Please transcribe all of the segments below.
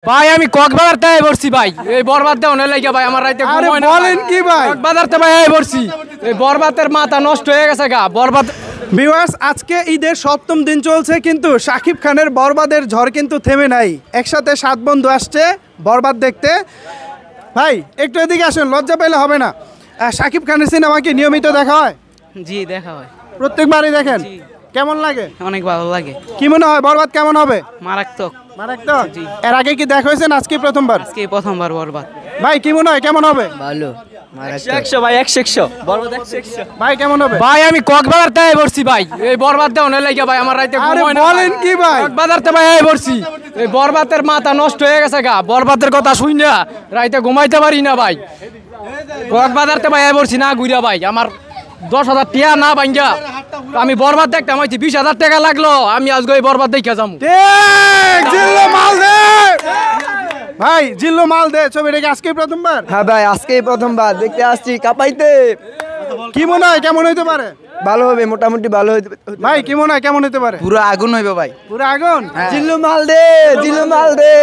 ভাই আমি কক্সবাজার থেকে বলছি ভাই, এই বরবাদ দেওয়া লাগে ভাই আমার রাইতে ঘুম হয় না। বলেন কি ভাই? কক্সবাজার থেকে ভাই বলছি, এই বরবাদের মাথা নষ্ট হয়ে গেছে গা। বরবাদ ভিউয়ার্স, আজকে ঈদের ৭ম দিন চলছে, কিন্তু শাকিব খানের বরবাদের ঝড় কিন্তু থেমে নাই। একসাথে 7 বন্ধু আসছে বরবাদ দেখতে। ভাই একটু এদিকে আসুন, লজ্জা পেলে হবে না। শাকিব খানের সিনেমা কি নিয়মিত দেখা হয়? জি দেখা হয়, প্রত্যেকবারই দেখেন? কেমন লাগে? অনেক ভালো লাগে। কি মনে হয় বরবাদ কেমন হবে? মারাত্মক। মারাত্মক। এর আগে কি দেখা হয়েছে না আজকে প্রথমবার? আজকে প্রথমবার বরবাদ। ভাই কি মনে হয় কেমন হবে? ভালো। 100 ভাই 100 বরবাদ 100 ভাই কেমন হবে? ভাই আমি কক্সবাজার থেকে বলছি ভাই, এই বরবাদ দেওয়া লাগে ভাই আমার রাইতে ঘুম হয় না। বলেন কি ভাই? কক্সবাজার থেকে ভাই বলছি, এই বরবাদের মাথা নষ্ট হয়ে গেছে গা। বরবাদের কথা শুই না, রাইতে ঘুমাইতে পারি না ভাই। কক্সবাজার থেকে ভাই বলছি না ঘুরিয়া ভাই, আমার 10,000 টাকা না ভাঙ্গা আমি বরবাদ দেখতে আমাকে 20,000 টাকা লাগলো, আমি আজকে এই বরবাদ দেখে যাবো। ঠিক, জিল্লু মাল দে ভাই, জিল্লু মাল দে। ছবিটা কি আজকেই প্রথমবার? হ্যাঁ ভাই আজকেই প্রথমবার দেখতে আসছি কাপাইতে। কি মনে হয় কেমন হইতে পারে? ভালো হবে, মোটামুটি ভালো হইতে। ভাই কি মনে হয় কেমন হইতে পারে? পুরো আগুন হইবে ভাই। পুরো আগুন। জিল্লু মাল দে, জিল্লু মাল দে।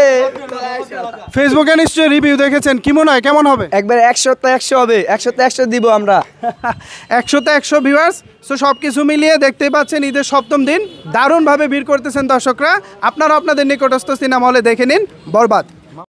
ফেসবুকে নিশ্চয়ই রিভিউ দেখেছেন, কি মনে হয় কেমন হবে? একবার 100তে 100 হবে, 100তে 100 দিব আমরা। 100তে 100 ভিউয়ার্স। সো সব কিছু মিলিয়ে দেখতেই পাচ্ছেন ঈদের 7ম দিন দারুণভাবে ভিড় করতেছেন দর্শকরা। আপনারা আপনাদের নিকটস্থ সিনেমা হলে দেখে নিন বরবাদ।